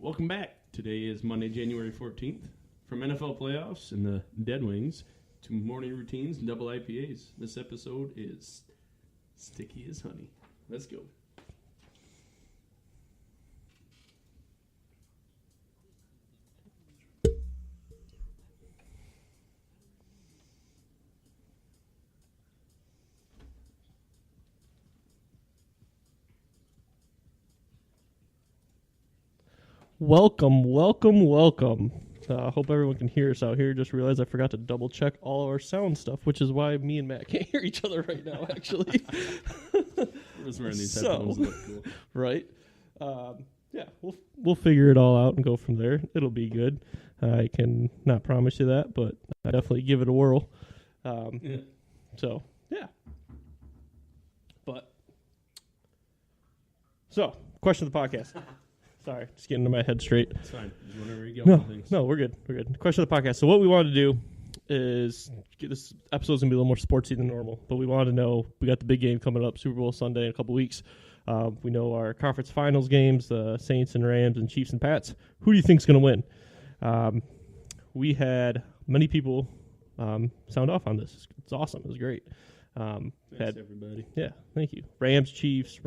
Welcome back. Today is Monday, January 14th. From NFL playoffs and the Dead Wings to morning routines and double IPAs. This episode is sticky as honey. Let's go. Welcome. Hope everyone can hear us out here. Just realized I forgot to double check all of our sound stuff, which is why me and Matt can't hear each other right now, actually. We're just wearing these headphones. Look cool. Right. Yeah, we'll figure it all out and go from there. It'll be good. I can not promise you that, but I definitely give it a whirl. So, yeah. So, question of the podcast. Sorry, just getting into my head straight. It's fine. Just whenever you go. No, we're good. Question of the podcast. So what we wanted to do is this episode's going to be a little more sportsy than normal, but we wanted to know, we got the big game coming up, Super Bowl Sunday in a couple weeks. We know our conference finals games, the Saints and Rams and Chiefs and Pats. Who do you think's going to win? We had many people sound off on this. It's awesome. It was great. Thanks, everybody. Yeah, thank you. Rams, Chiefs.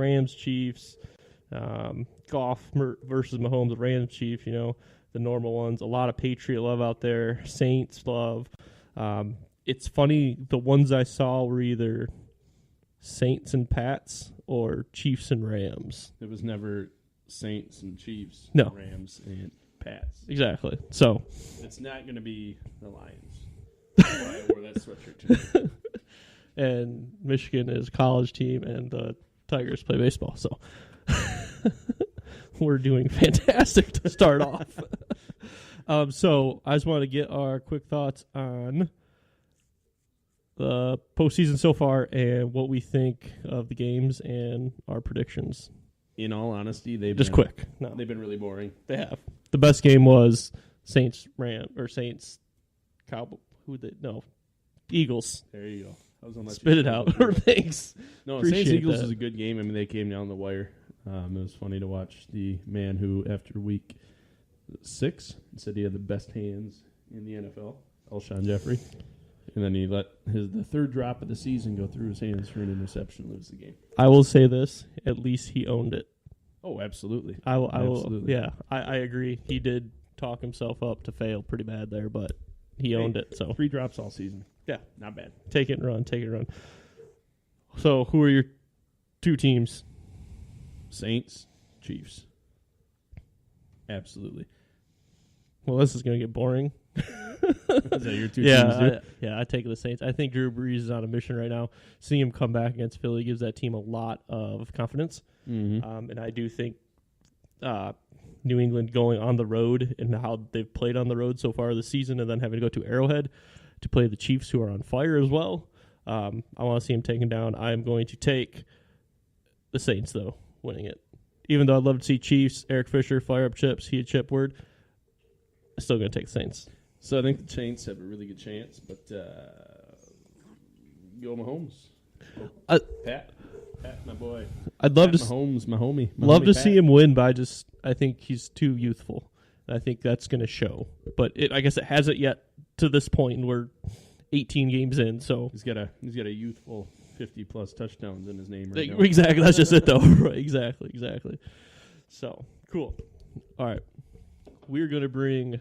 Goff versus Mahomes, Rams, Chiefs, the normal ones. A lot of Patriot love out there. Saints love. It's funny, the ones I saw were either Saints and Pats or Chiefs and Rams. It was never Saints and Chiefs, no. Rams and Pats. Exactly. So it's not going to be the Lions. That's why I wore that sweatshirt today. And Michigan is a college team, and the Tigers play baseball. So we're doing fantastic to start off. So I just want to get our quick thoughts on the postseason so far and what we think of the games and our predictions. In all honesty, they've been really boring. They have. The best game was Saints Cowboys. Eagles. There you go. I was gonna let Spit it out. Thanks. No, Appreciate Saints Eagles that. was a good game. I mean, they came down the wire. It was funny to watch the man who, after week 6, said he had the best hands in the NFL, Alshon Jeffrey. And then he let the third drop of the season go through his hands for an interception and lose the game. I will say this. At least he owned it. Oh, absolutely. I will. Absolutely. Yeah, I agree. He did talk himself up to fail pretty bad there, but he owned it. So 3 drops all season. Yeah. Not bad. Take it and run. So who are your two teams? Saints, Chiefs. Absolutely. Well, this is going to get boring. Is that your two teams? I take the Saints. I think Drew Brees is on a mission right now. Seeing him come back against Philly gives that team a lot of confidence. Mm-hmm. And I do think New England going on the road and how they've played on the road so far this season and then having to go to Arrowhead to play the Chiefs, who are on fire as well. I want to see him taken down. I am going to take the Saints, though, winning it. Even though I'd love to see Chiefs, Eric Fisher, fire up chips, he had chip word, I'm still going to take the Saints. So I think the Saints have a really good chance, but go Mahomes. Pat, my boy. I'd love Pat to Mahomes, my homie. Love to Pat. see him win, but I think he's too youthful. I think that's going to show. But I guess it hasn't yet to this point, and we're 18 games in. So he's got a youthful 50+ touchdowns in his name right now. Exactly. That's just it, though. Right. Exactly. So, cool. All right. We're going to bring,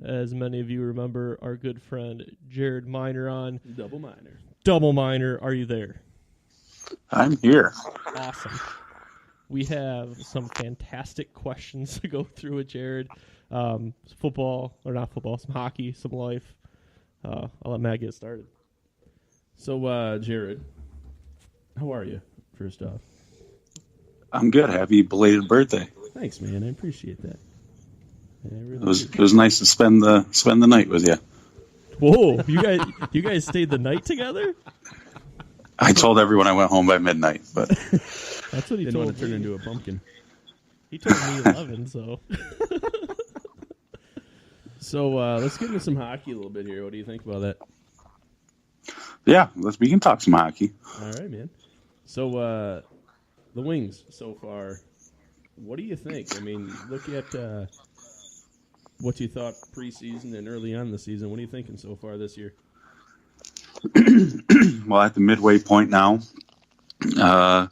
as many of you remember, our good friend Jared Miner on. Double Miner. Are you there? I'm here. Awesome. We have some fantastic questions to go through with Jared. Some hockey, some life. I'll let Matt get started. So, Jared, how are you, first off? I'm good. Happy belated birthday. Thanks, man. I appreciate that. It was nice to spend the night with you. Whoa, you guys stayed the night together? I told everyone I went home by midnight, but that's what he didn't told want to turn me. into a pumpkin. He told me 11, so. So let's get into some hockey a little bit here. What do you think about that? Yeah, we can talk some hockey. All right, man. So the Wings so far what do you think? I mean, look at what you thought preseason and early on in the season. What are you thinking so far this year? Well, at the midway point now, not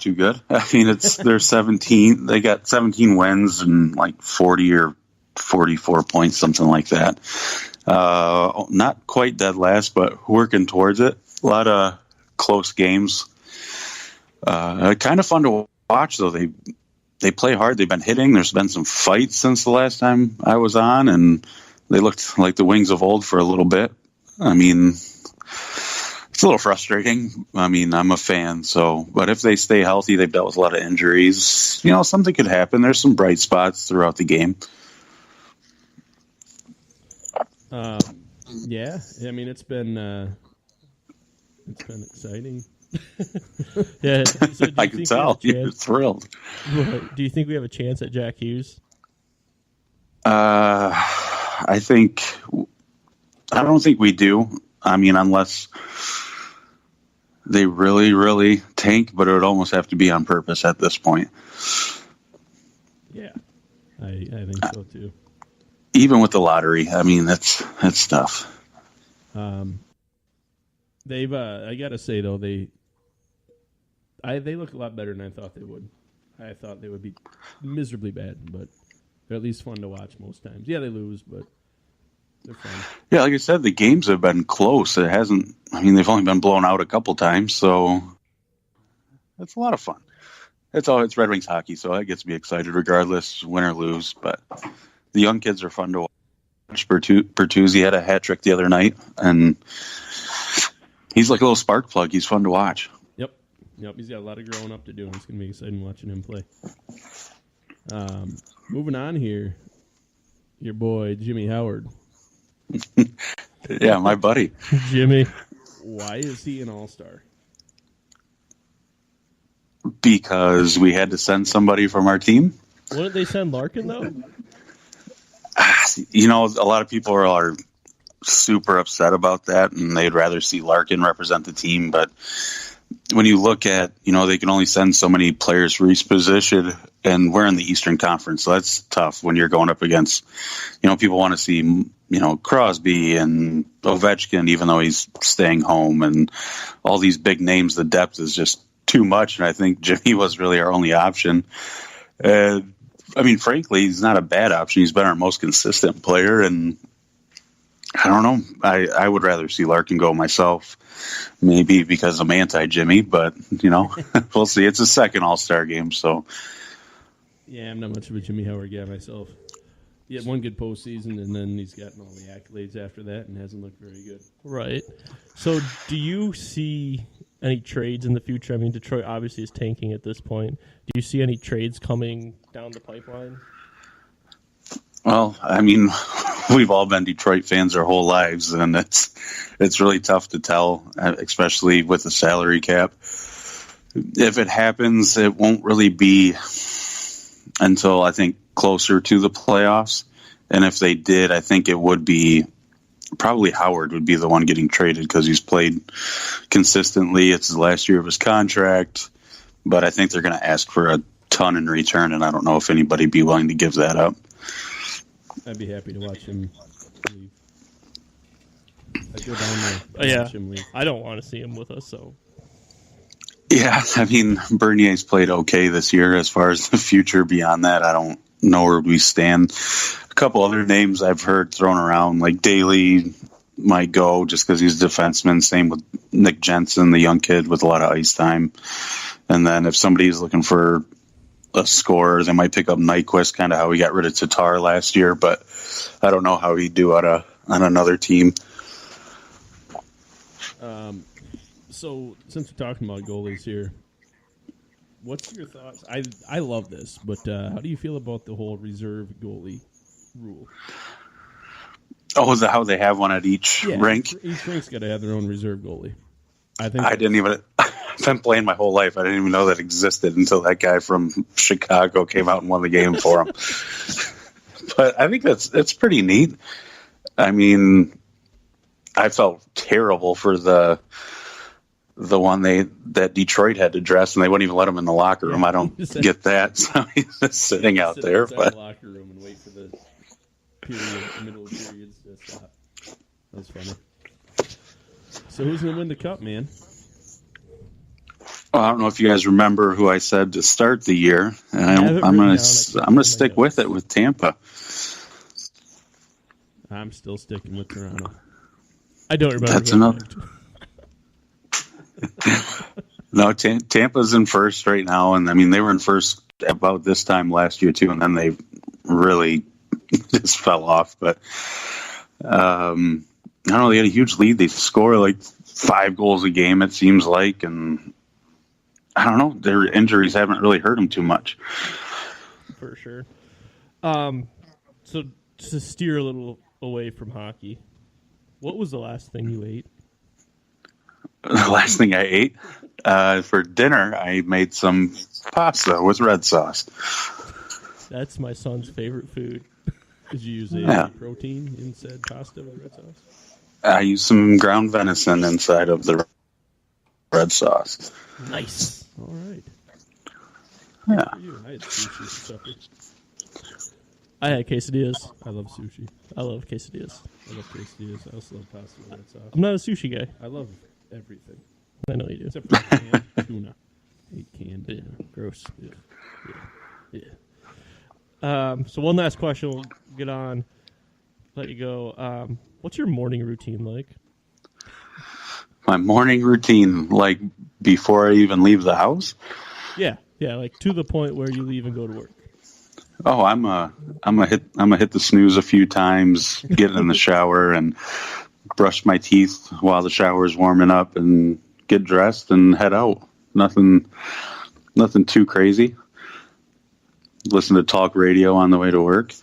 too good. I mean, they're 17. They got 17 wins and like 40 or 44 points, something like that. Not quite dead last, but working towards it. A lot of close games. Kind of fun to watch, though. They play hard. They've been hitting. There's been some fights since the last time I was on, and they looked like the Wings of old for a little bit. I mean, it's a little frustrating. I mean, I'm a fan, but if they stay healthy, they've dealt with a lot of injuries. You know, something could happen. There's some bright spots throughout the game. Yeah, I mean, it's been exciting. Yeah, so I can tell you're thrilled. Do you think we have a chance at Jack Hughes? I don't think we do. I mean, unless they really, really tank, but it would almost have to be on purpose at this point. Yeah, I think so too. Even with the lottery, I mean, that's tough. They've I gotta say though, they look a lot better than I thought they would. I thought they would be miserably bad, but they're at least fun to watch most times. Yeah, they lose, but they're fun. Yeah, like I said, the games have been close. It hasn't. I mean, they've only been blown out a couple times, so it's a lot of fun. It's Red Wings hockey, so that gets me excited regardless, win or lose. But the young kids are fun to watch. Bertuzzi had a hat trick the other night, and he's like a little spark plug. He's fun to watch. Yep, he's got a lot of growing up to do, and it's going to be exciting watching him play. Moving on here, your boy, Jimmy Howard. Yeah, my buddy. Jimmy. Why is he an all-star? Because we had to send somebody from our team. Wouldn't they send Larkin, though? You know, a lot of people are super upset about that, and they'd rather see Larkin represent the team, but when you look at, you know, they can only send so many players for each position, and we're in the Eastern Conference, so that's tough when you're going up against, you know, people want to see, you know, Crosby and Ovechkin, even though he's staying home, and all these big names. The depth is just too much, and I think Jimmy was really our only option. I mean, frankly, he's not a bad option. He's been our most consistent player, and I don't know. I would rather see Larkin go myself, maybe because I'm anti-Jimmy, but, you know, we'll see. It's a second All-Star game, so. Yeah, I'm not much of a Jimmy Howard guy myself. He had one good postseason, and then he's gotten all the accolades after that and hasn't looked very good. Right. So do you see any trades in the future? I mean, Detroit obviously is tanking at this point. Do you see any trades coming down the pipeline? Well, I mean, we've all been Detroit fans our whole lives, and it's really tough to tell, especially with the salary cap. If it happens, it won't really be until, I think, closer to the playoffs. And if they did, I think it would be probably Howard would be the one getting traded because he's played consistently. It's the last year of his contract, but I think they're going to ask for a ton in return, and I don't know if anybody would be willing to give that up. I'd be happy to watch him leave. I'd go down there and watch him leave. I don't want to see him with us, so. Yeah, I mean, Bernier's played okay this year. As far as the future beyond that, I don't know where we stand. A couple other names I've heard thrown around, like Daly might go just because he's a defenseman. Same with Nick Jensen, the young kid with a lot of ice time. And then if somebody's looking for a scorer, they might pick up Nyquist, kind of how we got rid of Tatar last year, but I don't know how he'd do on another team. So since we're talking about goalies here, what's your thoughts? I love this, but how do you feel about the whole reserve goalie rule? Oh, is that how they have one at each rink? Each rink's got to have their own reserve goalie. I've been playing my whole life. I didn't even know that existed until that guy from Chicago came out and won the game for him. But I think it's pretty neat. I mean, I felt terrible for the the one that Detroit had to dress, and they wouldn't even let him in the locker room. I don't get that. So he's just sitting out there. But the locker room and wait for the middle of periods to stop. That's funny. So who's gonna win the cup, man? Well, I don't know if you guys remember who I said to start the year, and I'm gonna stick with it with Tampa. I'm still sticking with Toronto. I don't remember. That's enough. No, Tampa's in first right now, and I mean they were in first about this time last year too, and then they really just fell off. But I don't know, they had a huge lead. They score like 5 goals a game, it seems like, and I don't know, their injuries haven't really hurt them too much. For sure. So to steer a little away from hockey, what was the last thing you ate? The last thing I ate for dinner, I made some pasta with red sauce. That's my son's favorite food. Did you use a protein in said pasta with red sauce? I used some ground venison inside of the red sauce. Nice. All right. Yeah. For you. I had sushi for supper. I had quesadillas. I love sushi. I love quesadillas. I love quesadillas. I also love pasta with red sauce. I'm not a sushi guy. I love everything. I know you do. Except for canned tuna. Hate canned tuna. Gross. Yeah. So one last question. We'll get on. Let you go. What's your morning routine like? My morning routine, like before I even leave the house? Yeah, like to the point where you leave and go to work. Oh, I'm a hit the snooze a few times, get in the shower and brush my teeth while the shower is warming up and get dressed and head out. Nothing too crazy. Listen to talk radio on the way to work.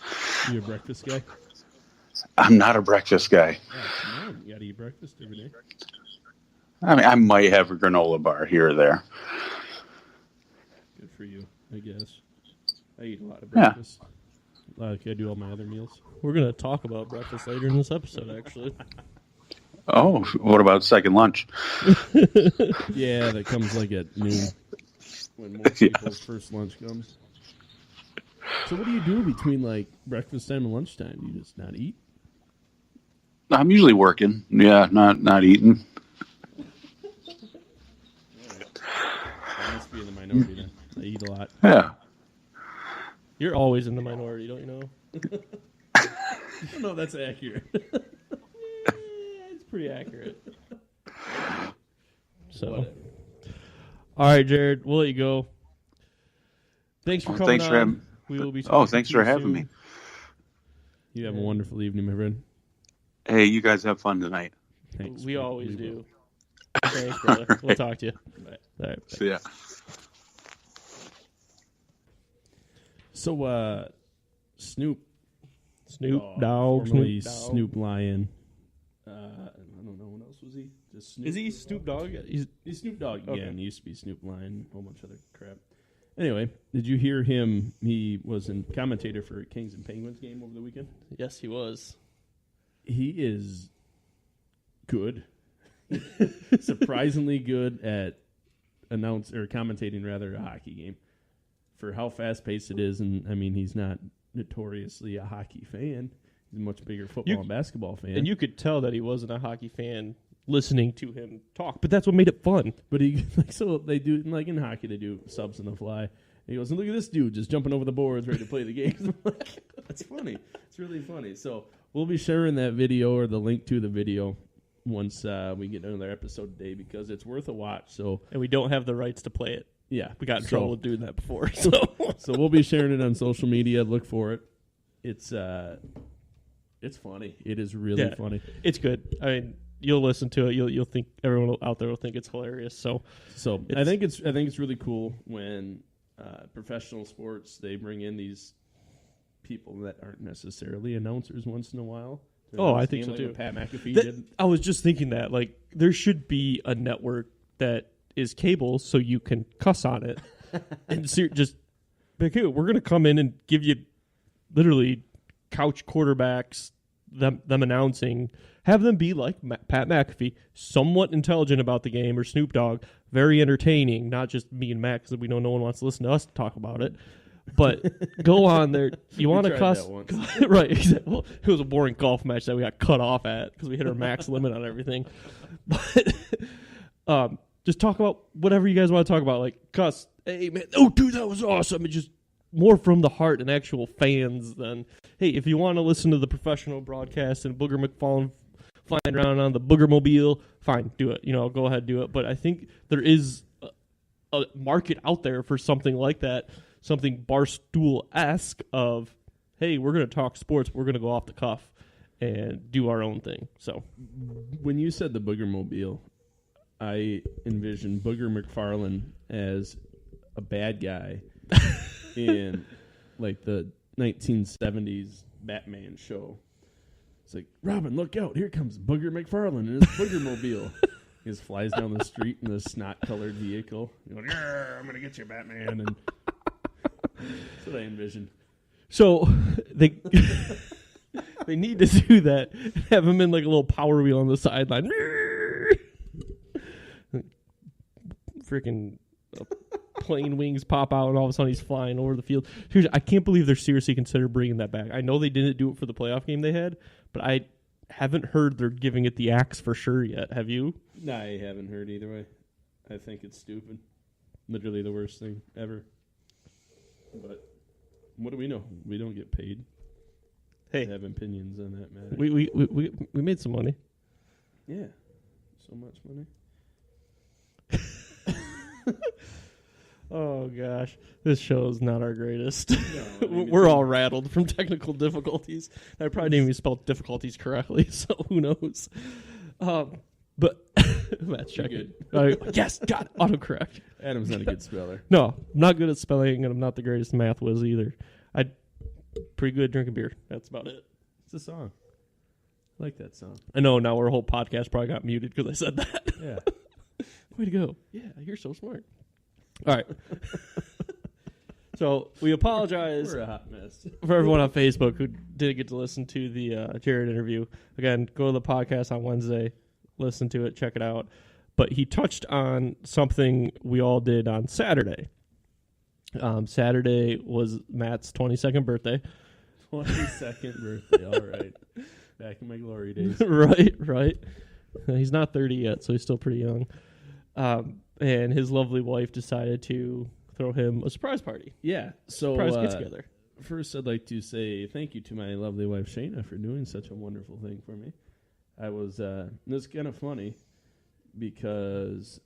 You a breakfast guy? I'm not a breakfast guy. Oh, no, you gotta eat breakfast every day. I mean, I might have a granola bar here or there. Good for you, I guess. I eat a lot of breakfast. Like I do all my other meals. We're going to talk about breakfast later in this episode, actually. Oh, what about second lunch? Yeah, that comes like at noon when most people's first lunch comes. So what do you do between like breakfast time and lunchtime? Do you just not eat? I'm usually working. Yeah, not eating. I must be in the minority then. I eat a lot. Yeah. You're always in the minority, don't you know? I don't know if that's accurate. It's pretty accurate. So, all right, Jared, we'll let you go. Thanks for coming thanks on. for having. We will be. Thanks for having me. You have a wonderful evening, my friend. Hey, you guys have fun tonight. Thanks. We always do. Thanks, brother. Right. We'll talk to you. Bye. All right. See ya. So, Snoop Dogg. formerly Snoop Lion. I don't know, what else was he? Just Snoop. Is he Snoop Dogg? He's Snoop Dogg again. Okay. He used to be Snoop Lion, a whole bunch of other crap. Anyway, did you hear him? He was a commentator for a Kings and Penguins game over the weekend. Yes, he was. He is good. Surprisingly good at commentating a hockey game for how fast paced it is. And I mean, he's not notoriously a hockey fan. He's a much bigger football and basketball fan. And you could tell that he wasn't a hockey fan listening to him talk, but that's what made it fun. But he so they do like in hockey they do subs on the fly. And he goes, and look at this dude just jumping over the boards ready to play the game. I'm like, that's funny. It's really funny. So we'll be sharing that video or the link to the video once we get another episode today because it's worth a watch. So And we don't have the rights to play it. yeah, We got in trouble with doing that before. So So we'll be sharing it on social media. Look for it. It's funny. It is really funny. it's good. I mean, you'll listen to it. You'll think everyone out there will think it's hilarious. So I think it's really cool when professional sports they bring in these people that aren't necessarily announcers once in a while. I think so like too. what Pat McAfee did. I was just thinking that like there should be a network that is cable so you can cuss on it and just like, hey, we're going to come in and give you literally couch quarterbacks them announcing, have them be like Pat McAfee, somewhat intelligent about the game, or Snoop Dogg, very entertaining, not just me and Matt, because we know no one wants to listen to us talk about it. But go on there. You want to cuss? Right. Exactly. Well, it was a boring golf match that we got cut off at because we hit our max limit on everything. But just talk about whatever you guys want to talk about. Like, cuss. Hey, man. Oh, dude, that was awesome. It's just more from the heart and actual fans than, hey, if you want to listen to the professional broadcast and Booger McFarland flying around on the Booger Mobile, fine, do it. Go ahead, do it. But I think there is a market out there for something like that. Something Barstool-esque of, hey, we're going to talk sports, we're going to go off the cuff and do our own thing. So, when you said the Booger Mobile, I envisioned Booger McFarland as a bad guy in like the 1970s Batman show. It's like, Robin, look out! Here comes Booger McFarland in his Booger Mobile. He just flies down the street in a snot-colored vehicle. You're like, I'm going to get you, Batman, and that's what I envisioned. So they need to do that. Have him in like a little Power Wheel on the sideline. Freaking plane wings pop out, and all of a sudden he's flying over the field. Seriously, I can't believe they're seriously considering bringing that back. I know they didn't do it for the playoff game they had, but I haven't heard they're giving it the axe for sure yet. Have you? No, I haven't heard either way. I think it's stupid. Literally the worst thing ever. But what do we know? We don't get paid. Hey, to have opinions on that matter. We made some money. Yeah, so much money. Oh gosh, this show is not our greatest. No, We're all rattled from technical difficulties. I probably didn't even spell difficulties correctly, so who knows? But Matt's checking. Yes, got it. Autocorrect. Adam's not a good speller. No, I'm not good at spelling, and I'm not the greatest math whiz either. I'm pretty good at drinking beer. That's about it. It's a song. I like that song. I know now our whole podcast probably got muted because I said that. Yeah. Way to go. Yeah, you're so smart. All right. So we apologize We're a hot mess. for everyone on Facebook who didn't get to listen to the Jared interview. Again, go to the podcast on Wednesday, listen to it, check it out. But he touched on something we all did on Saturday. Saturday was Matt's 22nd birthday. 22nd birthday, all right. Back in my glory days. Right. He's not 30 yet, so he's still pretty young. And his lovely wife decided to throw him a surprise party. Yeah. So Surprise get-together. First, I'd like to say thank you to my lovely wife, Shayna, for doing such a wonderful thing for me. I was, it's kind of funny because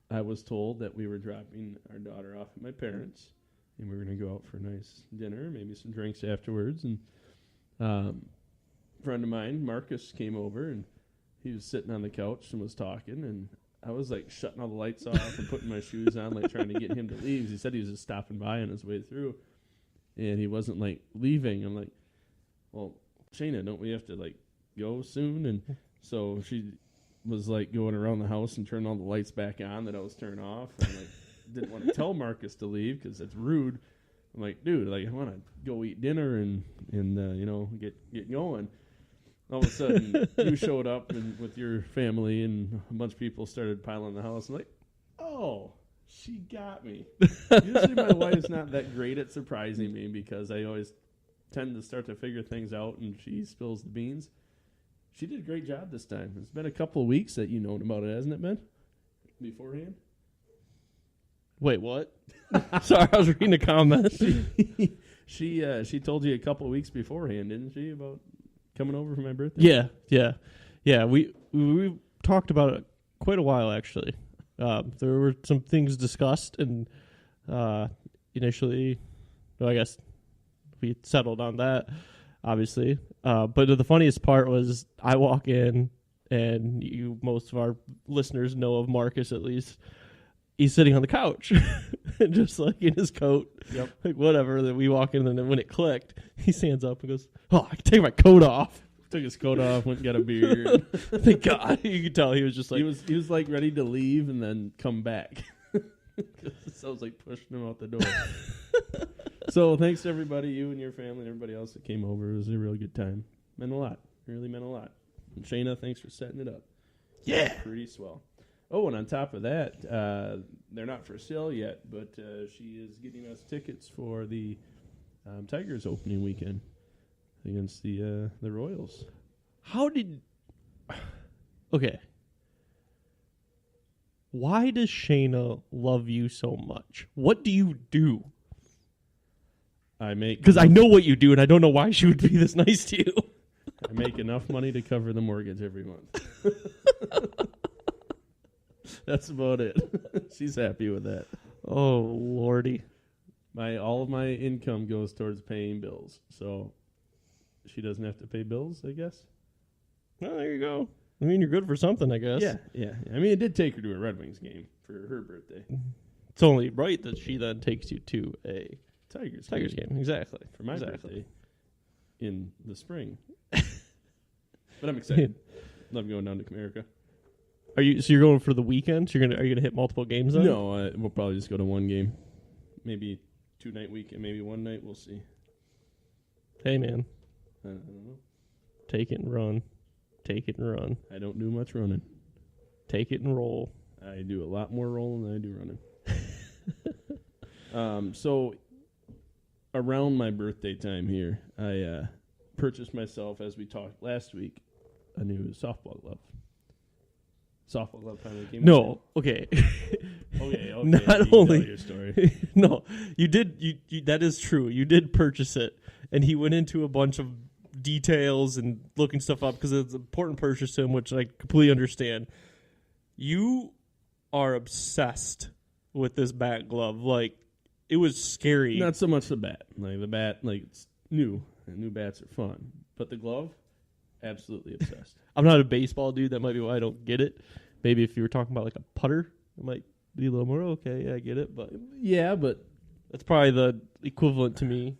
I was told that we were dropping our daughter off at my parents' and we were going to go out for a nice dinner, maybe some drinks afterwards. And a friend of mine, Marcus, came over, and he was sitting on the couch and was talking, and I was, like, shutting all the lights off and putting my shoes on, like, trying to get him to leave. He said he was just stopping by on his way through, and he wasn't, like, leaving. I'm like, well, Shayna, don't we have to, like, go soon? And so she was, like, going around the house and turning all the lights back on that I was turning off. And, like, didn't want to tell Marcus to leave because that's rude. I'm like, dude, like, I want to go eat dinner and you know, get going. All of a sudden, you showed up with your family, and a bunch of people started piling in the house. I'm like, oh, she got me. Usually my wife's not that great at surprising me because I always tend to start to figure things out, and she spills the beans. She did a great job this time. It's been a couple of weeks that you known about it, hasn't it, Ben? Beforehand? Wait, what? Sorry, I was reading a comment. She told you a couple of weeks beforehand, didn't she, about coming over for my birthday? Yeah. We talked about it quite a while, actually. There were some things discussed, and initially, well, I guess we settled on that, obviously. But the funniest part was I walk in, and most of our listeners know of Marcus at least. He's sitting on the couch, just like in his coat, like whatever. Then we walk in, and then when it clicked, he stands up and goes, "Oh, I can take my coat off." Took his coat off, went and got a beer. Thank God. You could tell he was just like he was like ready to leave and then come back. So I was like pushing him out the door. So thanks to everybody, you and your family and everybody else that came over. It was a real good time. Meant a lot. really meant a lot. And Shayna, thanks for setting it up. Yeah. Pretty swell. Oh, and on top of that, they're not for sale yet, but she is getting us tickets for the Tigers opening weekend against the Royals. How did... Okay. Why does Shayna love you so much? What do you do? Because I know what you do, and I don't know why she would be this nice to you. I make enough money to cover the mortgage every month. That's about it. She's happy with that. Oh, Lordy. All of my income goes towards paying bills, so she doesn't have to pay bills, I guess. Well, there you go. I mean, you're good for something, I guess. Yeah. I mean, it did take her to a Red Wings game for her birthday. It's only right that she then takes you to a Tigers game. Exactly. For my birthday in the spring. But I'm excited. Love going down to Comerica. So you're going for the weekend? Are you gonna hit multiple games then? No, we'll probably just go to one game. Maybe 2-night weekend, maybe one night. We'll see. Hey, man. I don't know. Take it and run. Take it and run. I don't do much running. Take it and roll. I do a lot more rolling than I do running. So around my birthday time here, I purchased myself, as we talked last week, a new softball glove. Softball glove finally came. No, okay. Okay. Not only tell your story. No, you did. You that is true. You did purchase it, and he went into a bunch of details and looking stuff up because it's an important purchase to him, which I completely understand. You are obsessed with this bat glove. Like, it was scary. Not so much the bat. Like the bat, it's new, and new bats are fun. But the glove, absolutely obsessed. I'm not a baseball dude. That might be why I don't get it. Maybe if you were talking about like a putter, it might be a little more okay. Yeah, I get it. But yeah, but that's probably the equivalent to me.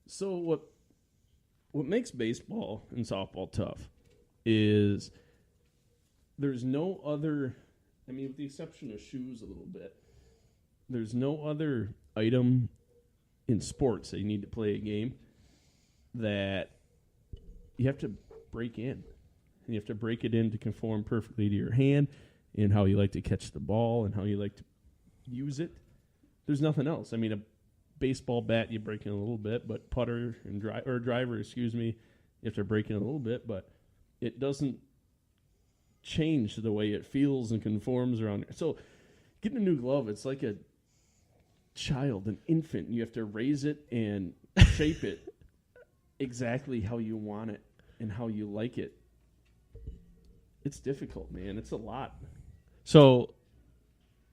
So what makes baseball and softball tough is there's no other, I mean, with the exception of shoes a little bit, there's no other item in sports that you need to play a game that you have to break in. And you have to break it in to conform perfectly to your hand and how you like to catch the ball and how you like to use it. There's nothing else. I mean, a baseball bat, you break in a little bit, but putter and driver, you have to break in a little bit, but it doesn't change the way it feels and conforms around there. So getting a new glove, it's like a child, an infant. You have to raise it and shape it exactly how you want it and how you like it. It's difficult, man. It's a lot. So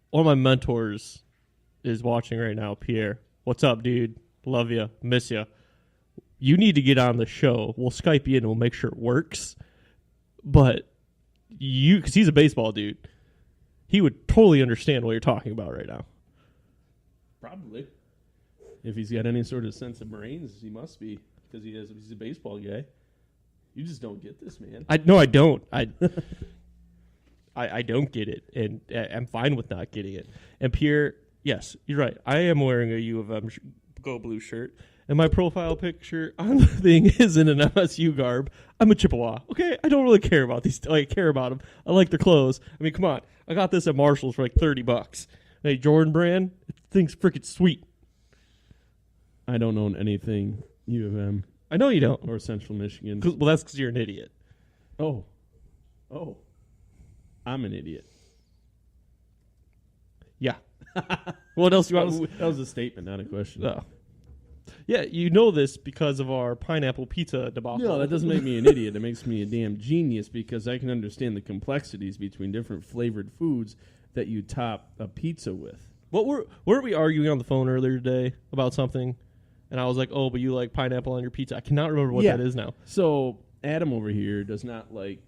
one of my mentors is watching right now, Pierre. What's up, dude? Love you. Miss you. You need to get on the show. We'll Skype you in and we'll make sure it works. But because he's a baseball dude, he would totally understand what you're talking about right now. Probably. If he's got any sort of sense of brains, he must be, because he's a baseball guy. You just don't get this, man. I don't. I don't get it, and I'm fine with not getting it. And Pierre, yes, you're right. I am wearing a U of M Go Blue shirt, and my profile picture on the thing is in an MSU garb. I'm a Chippewa. Okay, I don't really care about these. I care about them. I like their clothes. I mean, come on. I got this at Marshall's for like $30. Hey, Jordan brand, it thing's freaking sweet. I don't own anything U of M. I know you don't. Or Central Michigan. Well, that's because you're an idiot. Oh. I'm an idiot. Yeah. What else do you want? That was a statement, not a question. Oh. Yeah, you know this because of our pineapple pizza debacle. No, that doesn't make me an idiot. It makes me a damn genius because I can understand the complexities between different flavored foods that you top a pizza with. Weren't we arguing on the phone earlier today about something? And I was like, oh, but you like pineapple on your pizza. I cannot remember what that is now. So Adam over here does not like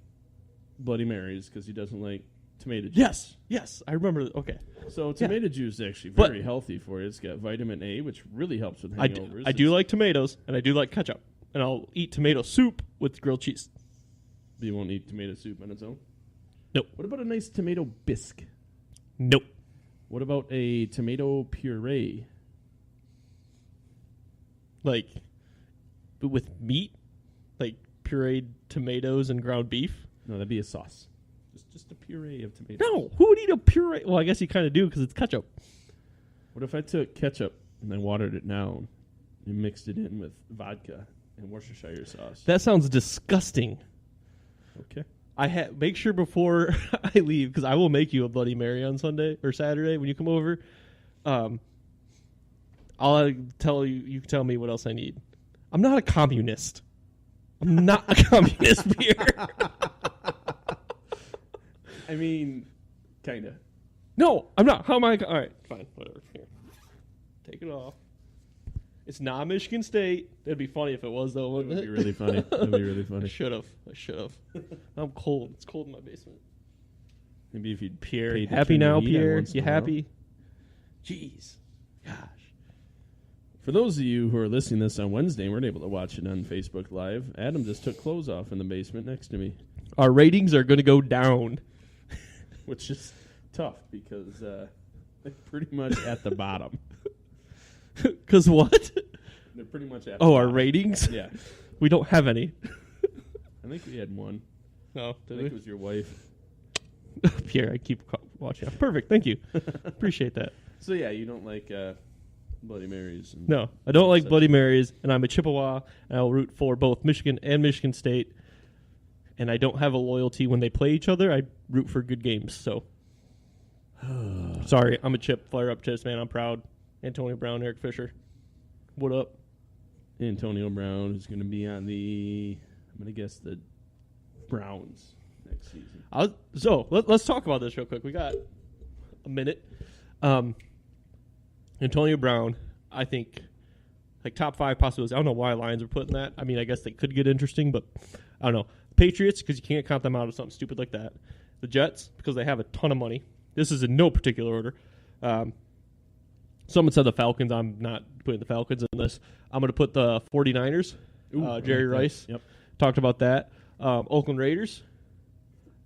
Bloody Marys because he doesn't like tomato juice. Yes, I remember. Okay. So tomato juice is actually very healthy for you. It's got vitamin A, which really helps with hangovers. I do like tomatoes, and I do like ketchup. And I'll eat tomato soup with grilled cheese. But you won't eat tomato soup on its own? Nope. What about a nice tomato bisque? Nope. What about a tomato puree? Like, with meat? Like, pureed tomatoes and ground beef. No, that'd be a sauce. Just a puree of tomatoes. No, who would eat a puree? Well, I guess you kind of do because it's ketchup. What if I took ketchup and then watered it down and mixed it in with vodka and Worcestershire sauce? That sounds disgusting. Okay. Make sure before I leave, because I will make you a Bloody Mary on Sunday or Saturday when you come over. I'll tell you. You can tell me what else I need. I'm not a communist. I'm not a communist, Pierre. I mean, kind of. No, I'm not. How am I? All right, fine, whatever. Here, take it off. It's not Michigan State. It'd be funny if it was, though, wouldn't That'd it? be really funny. That'd be really I funny. should have. I'm cold. It's cold in my basement. Maybe if you'd Pierre, paid to happy turn the now, heat on Pierre? once in You a while. happy? Jeez, gosh. For those of you who are listening to this on Wednesday and weren't able to watch it on Facebook Live, Adam just took clothes off in the basement next to me, Our ratings are going to go down. which is tough because they're pretty much at the bottom. Because what? They're pretty much at Oh, the our bottom. ratings? Yeah. We don't have any. I think we had one. No, I think it was your wife. Pierre, I keep watching. Perfect, thank you. Appreciate that. So, yeah, you don't like Bloody Marys. And No, I don't like such. Bloody Marys, and I'm a Chippewa, and I'll root for both Michigan and Michigan State. And I don't have a loyalty when they play each other. I root for good games. So, sorry, I'm a Chip. Fire up, Chips, man. I'm proud. Antonio Brown, Eric Fisher. What up? Antonio Brown is going to be on I'm going to guess the Browns next season. Let's talk about this real quick. We got a minute. Antonio Brown, I think, like top 5 possibilities. I don't know why Lions are putting that. I mean, I guess they could get interesting, but I don't know. Patriots, because you can't count them out of something stupid like that. The Jets, because they have a ton of money. This is in no particular order. Someone said the Falcons. I'm not putting the Falcons in this. I'm going to put the 49ers. Ooh, Jerry I like that. Rice. Yep. Talked about that. Oakland Raiders.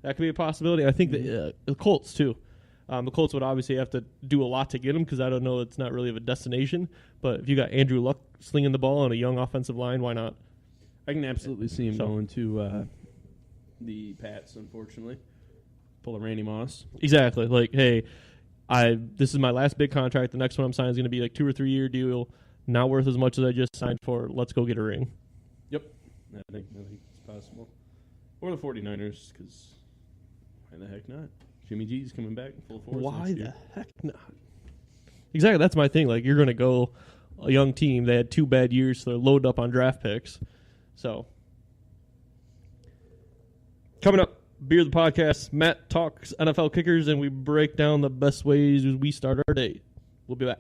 That could be a possibility. I think the Colts, too. The Colts would obviously have to do a lot to get him because I don't know. It's not really of a destination. But if you got Andrew Luck slinging the ball on a young offensive line, why not? I can absolutely see him So- going to the Pats, unfortunately. Pull a Randy Moss. Exactly. Like, hey, this is my last big contract. The next one I'm signing is going to be like 2 or 3 year deal. Not worth as much as I just signed for. Let's go get a ring. Yep. I think it's possible. Or the 49ers, because why the heck not? Jimmy G's coming back in full force. Why next the year. heck not? Exactly. That's my thing. Like, you're going to go a young team. They had 2 bad years, so they're loaded up on draft picks. So, coming up, Beer the Podcast. Matt talks NFL kickers, and we break down the best ways we start our day. We'll be back.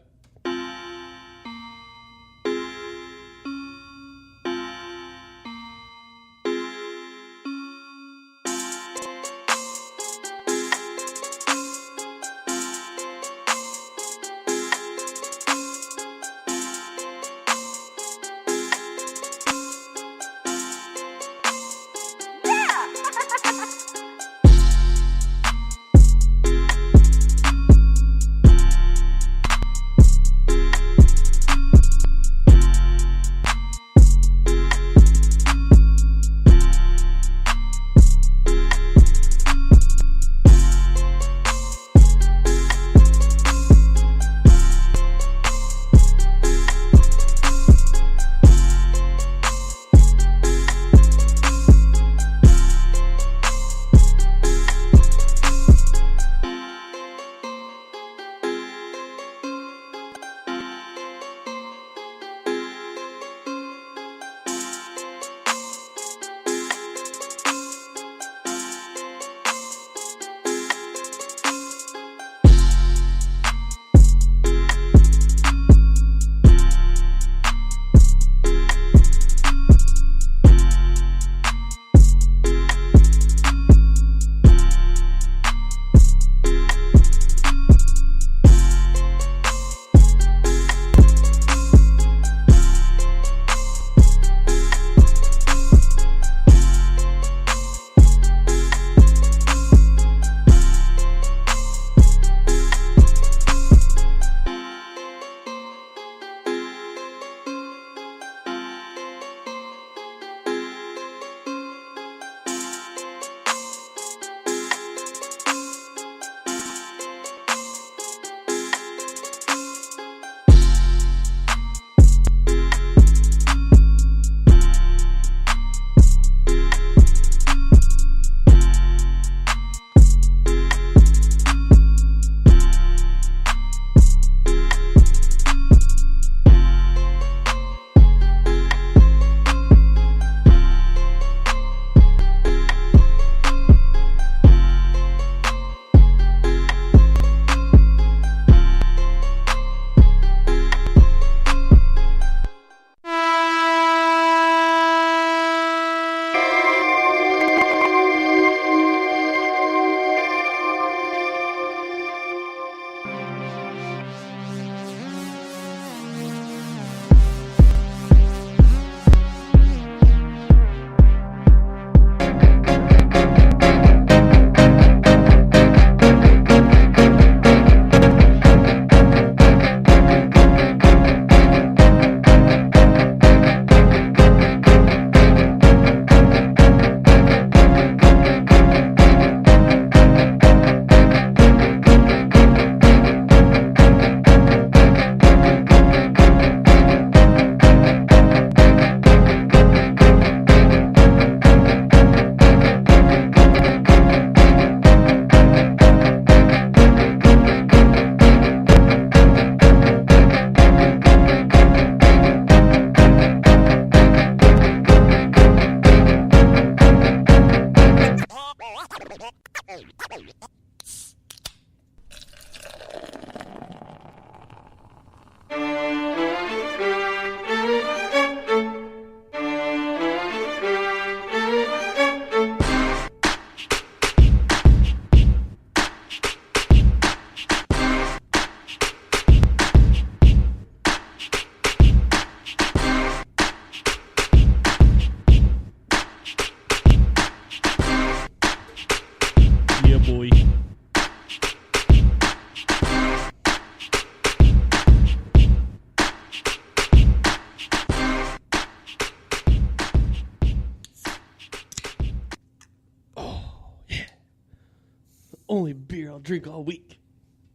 only beer I'll drink all week.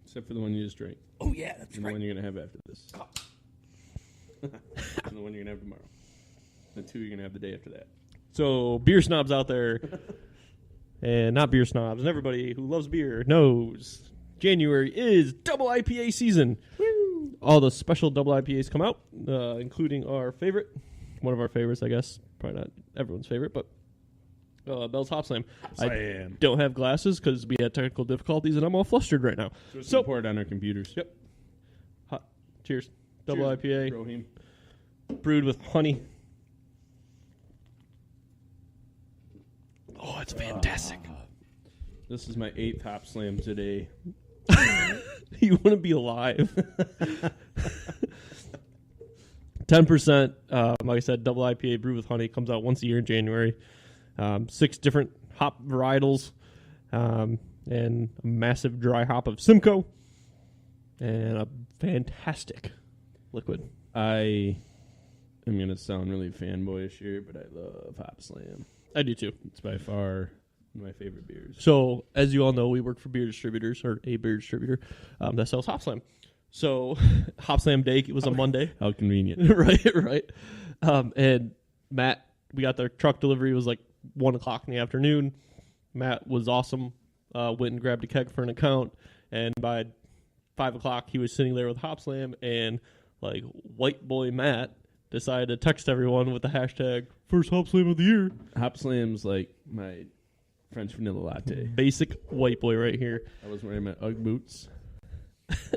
Except for the one you just drank. Oh, yeah, that's And right. the one you're going to have after this. And the one you're going to have tomorrow. The two you're going to have the day after that. So, beer snobs out there, and not beer snobs, and everybody who loves beer knows January is Double IPA season. Woo! All the special Double IPAs come out, including our favorite, one of our favorites, I guess. Probably not everyone's favorite, but Bell's Hop Slam. I don't have glasses because we had technical difficulties, and I'm all flustered right now. So pour it on our computers. Yep. Hot. Cheers. Double Cheers, IPA. Rohim. Brewed with honey. Oh, it's fantastic. This is my 8th Hop Slam today. You want to be alive. 10%, like I said, double IPA brewed with honey. Comes out once a year in January. 6 different hop varietals. And a massive dry hop of Simcoe. And a fantastic liquid. I am going to sound really fanboyish here, but I love Hop Slam. I do too. It's by far one of my favorite beers. So, as you all know, we work for beer distributors, or a beer distributor, that sells Hop Slam. So, Hop Slam Day, it was a Monday. How convenient. right. And Matt, we got their truck delivery. It was like 1 o'clock in the afternoon. Matt was awesome. Went and grabbed a keg for an account. And by 5 o'clock, he was sitting there with Hop Slam. And, like, white boy Matt decided to text everyone with the hashtag first Hop Slam of the year. Hop Slam's like my French vanilla latte. Basic white boy right here. I was wearing my Ugg boots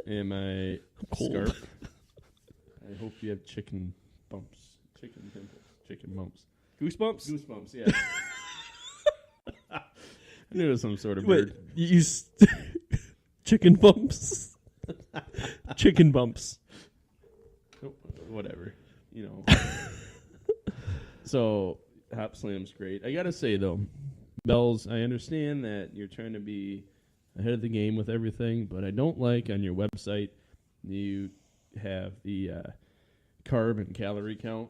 and my scarf. I hope you have chicken bumps. Chicken pimples. Chicken bumps. Goosebumps? Goosebumps, yeah. I knew it was some sort of bird. Chicken bumps. Chicken bumps. Oh, whatever. You know. So, Hop Slam's great. I got to say, though, Bells, I understand that you're trying to be ahead of the game with everything, but I don't like on your website you have the carb and calorie count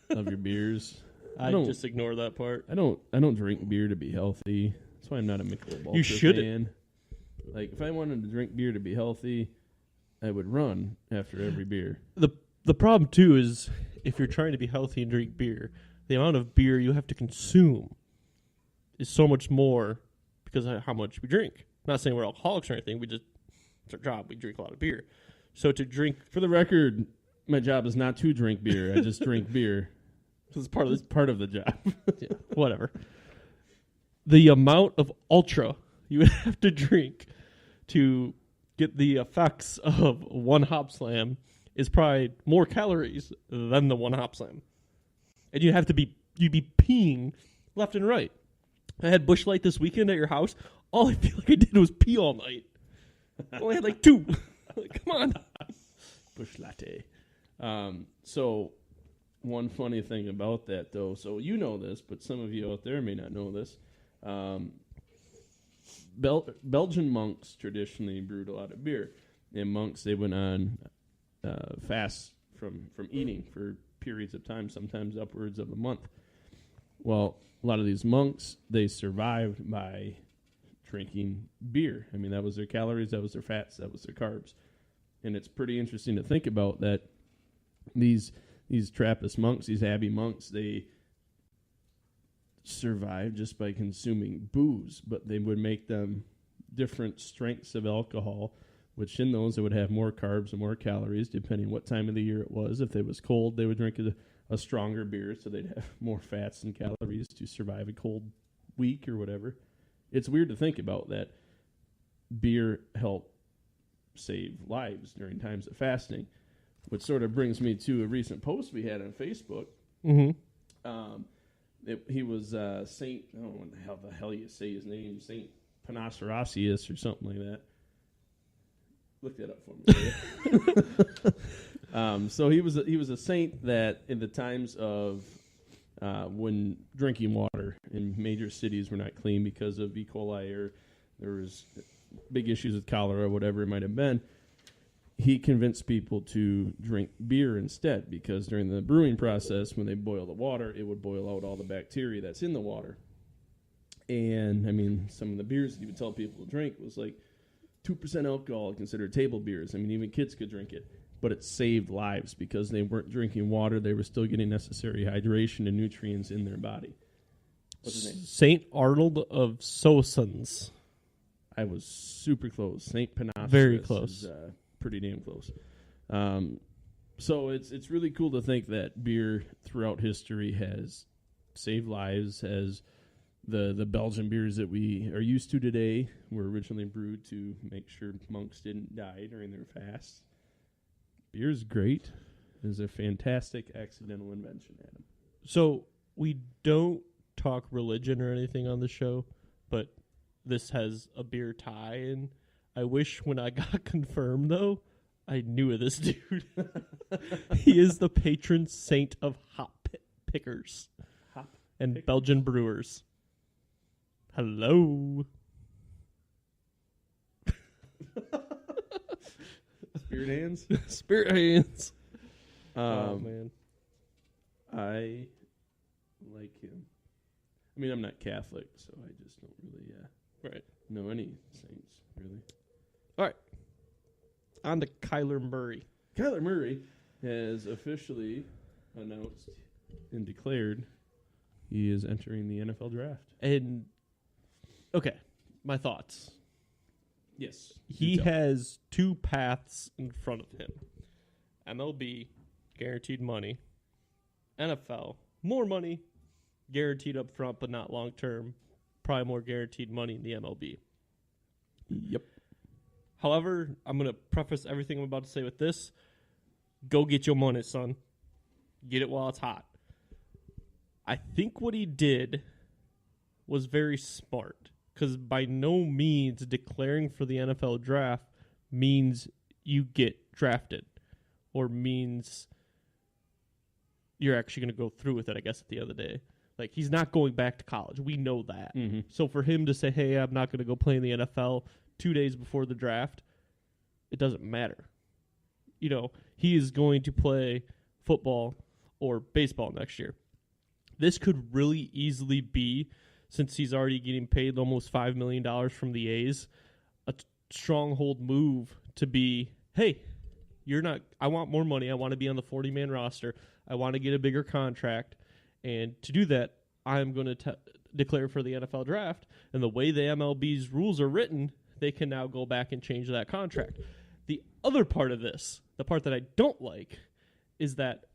of your beers. I just ignore that part. I don't drink beer to be healthy. That's why I'm not a Michelob Ultra You shouldn't. fan. Like, if I wanted to drink beer to be healthy, I would run after every beer. The problem, too, is if you're trying to be healthy and drink beer, the amount of beer you have to consume is so much more because of how much we drink. Not saying we're alcoholics or anything. It's our job. We drink a lot of beer. So to drink... For the record, my job is not to drink beer. I just drink beer. So it's part of this. Part of the job. Yeah, whatever. The amount of Ultra you would have to drink to get the effects of one Hop Slam is probably more calories than the one Hop Slam. And you'd be peeing left and right. I had Busch Light this weekend at your house. All I feel like I did was pee all night. I only had like 2. Like, come on. Busch Latte. So, one funny thing about that, though, so you know this, but some of you out there may not know this. Belgian monks traditionally brewed a lot of beer. And monks, they went on fasts from eating for periods of time, sometimes upwards of a month. Well, a lot of these monks, they survived by drinking beer. I mean, that was their calories, that was their fats, that was their carbs. And it's pretty interesting to think about that these Trappist monks, these abbey monks, they survived just by consuming booze, but they would make them different strengths of alcohol, which in those it would have more carbs and more calories, depending what time of the year it was. If it was cold, they would drink a stronger beer, so they'd have more fats and calories to survive a cold week or whatever. It's weird to think about that beer helped save lives during times of fasting, which sort of brings me to a recent post we had on Facebook. Mm-hmm. He was Saint, I don't know what the hell you say his name, Saint Panasarasius or something like that. Look that up for me. So he was a saint that in the times of when drinking water in major cities were not clean because of E. coli or there was big issues with cholera or whatever it might have been, he convinced people to drink beer instead because during the brewing process, when they boil the water, it would boil out all the bacteria that's in the water. And, I mean, some of the beers that he would tell people to drink was like 2% alcohol, considered table beers. I mean, even kids could drink it. But it saved lives because they weren't drinking water. They were still getting necessary hydration and nutrients in their body. What's his name? St. Arnold of Sosons. I was super close. St. Panopticus. Very close. Is, pretty damn close. So it's really cool to think that beer throughout history has saved lives, as the Belgian beers that we are used to today were originally brewed to make sure monks didn't die during their fasts. Beer is great. It is a fantastic accidental invention, Adam. So we don't talk religion or anything on the show, but this has a beer tie, and I wish when I got confirmed, though, I knew of this dude. He is the patron saint of hop pickers and Belgian brewers. Hello. Spirit hands? Spirit hands. Oh, man. I like him. I mean, I'm not Catholic, so I just don't really know any saints, really. All right. On to Kyler Murray. Kyler Murray has officially announced and declared he is entering the NFL draft. And, okay, my thoughts. Yes. He has two paths in front of him. MLB, guaranteed money. NFL, more money, guaranteed up front, but not long term. Probably more guaranteed money in the MLB. Yep. However, I'm going to preface everything I'm about to say with this. Go get your money, son. Get it while it's hot. I think what he did was very smart, because by no means declaring for the NFL draft means you get drafted, or means you're actually going to go through with it, I guess, at the end of the day. Like, he's not going back to college. We know that. Mm-hmm. So for him to say, hey, I'm not going to go play in the NFL 2 days before the draft, it doesn't matter. You know, he is going to play football or baseball next year. This could really easily be, since he's already getting paid almost $5 million from the A's, a stronghold move to be, hey, I want more money. I want to be on the 40-man roster. I want to get a bigger contract. And to do that, I'm going to declare for the NFL draft. And the way the MLB's rules are written, they can now go back and change that contract. The other part of this, the part that I don't like, is that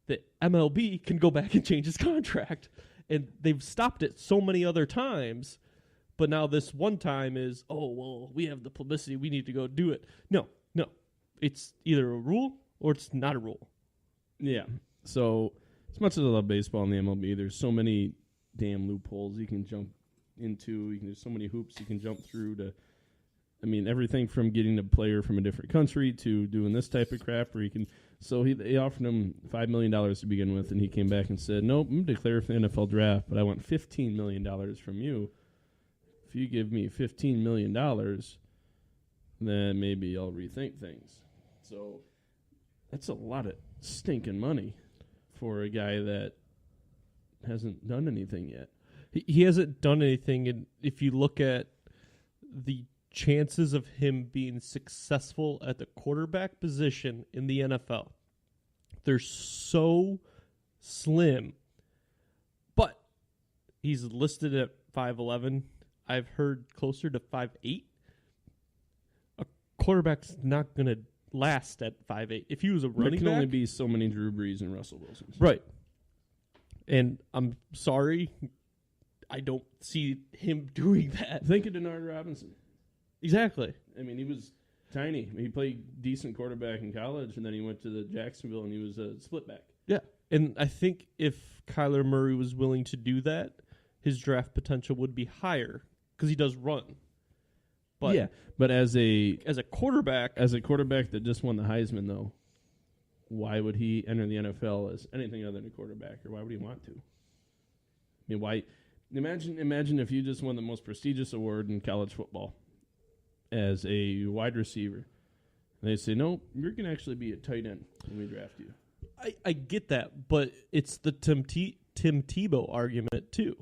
the MLB can go back and change his contract. And they've stopped it so many other times. But now this one time is, oh, well, we have the publicity. We need to go do it. No. It's either a rule or it's not a rule. Yeah. So, as much as I love baseball and the MLB, there's so many damn loopholes you can jump into. There's so many hoops you can jump through to, I mean, everything from getting a player from a different country to doing this type of crap where you can. So they offered him $5 million to begin with, and he came back and said, nope, I'm going to declare for the NFL draft, but I want $15 million from you. If you give me $15 million, then maybe I'll rethink things. So that's a lot of stinking money for a guy that hasn't done anything yet. He hasn't done anything, and if you look at the chances of him being successful at the quarterback position in the NFL, they're so slim. But he's listed at 5'11". I've heard closer to 5'8". A quarterback's not going to last at 5'8". If he was a running back, there can only be so many Drew Brees and Russell Wilsons. Right. And I'm sorry, I don't see him doing that. Think of Denard Robinson. Exactly. I mean, he was tiny. He played decent quarterback in college, and then he went to the Jacksonville, and he was a split back. Yeah. And I think if Kyler Murray was willing to do that, his draft potential would be higher because he does run. But yeah, but as a quarterback, that just won the Heisman, though, why would he enter the NFL as anything other than a quarterback, or why would he want to? I mean, why? Imagine if you just won the most prestigious award in college football as a wide receiver. And they say, no, you're going to actually be a tight end when we draft you. I get that, but it's the Tim Tebow argument, too.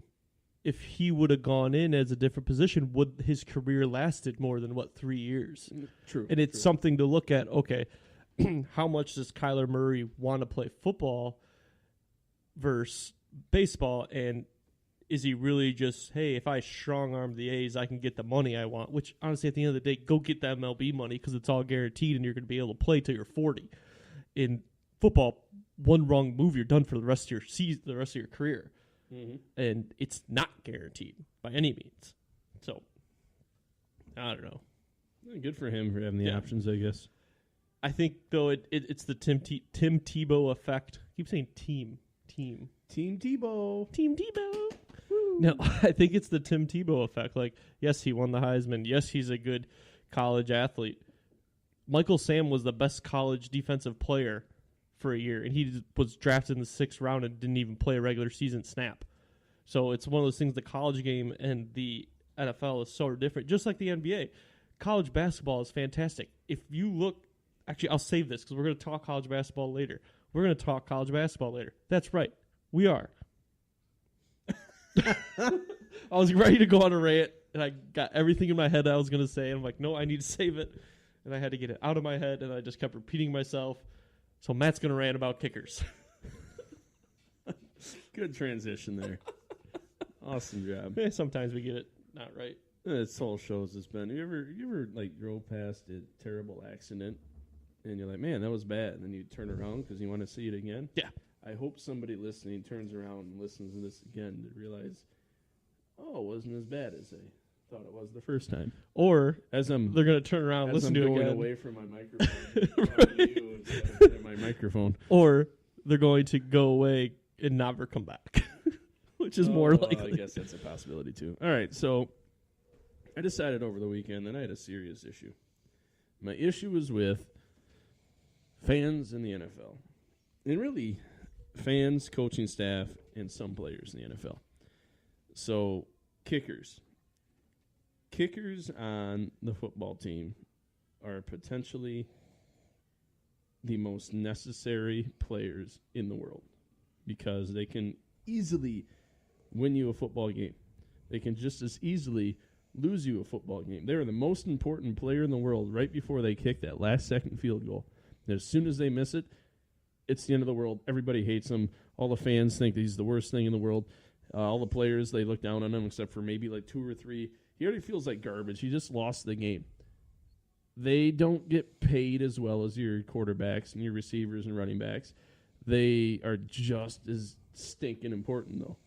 if he would have gone in as a different position, would his career lasted more than 3 years? True. And it's something to look at. Okay, how much does Kyler Murray want to play football versus baseball? And is he really just, hey, if I strong arm the A's, I can get the money I want? Which, honestly, at the end of the day, go get that MLB money because it's all guaranteed and you're going to be able to play till you're 40. In football, one wrong move, you're done for the rest of your season, the rest of your career. Mm-hmm. And it's not guaranteed by any means. So, I don't know. Good for him for having the options, I guess. I think, though, it's the Tim Tebow effect. I keep saying team. Team Tebow. Team Tebow. No, I think it's the Tim Tebow effect. Like, yes, he won the Heisman. Yes, he's a good college athlete. Michael Sam was the best college defensive player for a year, and he was drafted in the 6th round and didn't even play a regular season snap. So it's one of those things, the college game and the NFL is so different, just like the NBA. College basketball is fantastic. If you look, actually, I'll save this because we're going to talk college basketball later. We're going to talk college basketball later. That's right. We are. I was ready to go on a rant, and I got everything in my head I was going to say. And I'm like, no, I need to save it. And I had to get it out of my head, and I just kept repeating myself. So Matt's going to rant about kickers. Good transition there. Awesome job. Yeah, sometimes we get it not right. This whole shows has been. You ever like drove past a terrible accident, and you're like, man, that was bad, and then you turn around because you want to see it again? Yeah. I hope somebody listening turns around and listens to this again to realize, oh, it wasn't as bad as they thought it was the first time. Or as I'm, they're going to turn around and listen to it again. Away from my microphone, talking to you instead of my microphone. Or they're going to go away and never come back, which is more likely. I guess that's a possibility too. All right, so I decided over the weekend that I had a serious issue. My issue was with fans in the NFL, and really fans, coaching staff, and some players in the NFL. So kickers on the football team are potentially the most necessary players in the world because they can easily win you a football game. They can just as easily lose you a football game. They are the most important player in the world right before they kick that last-second field goal. And as soon as they miss it, it's the end of the world. Everybody hates him. All the fans think that he's the worst thing in the world. All the players, they look down on him except for maybe like 2 or 3. He already feels like garbage. He just lost the game. They don't get paid as well as your quarterbacks and your receivers and running backs. They are just as stinking important, though.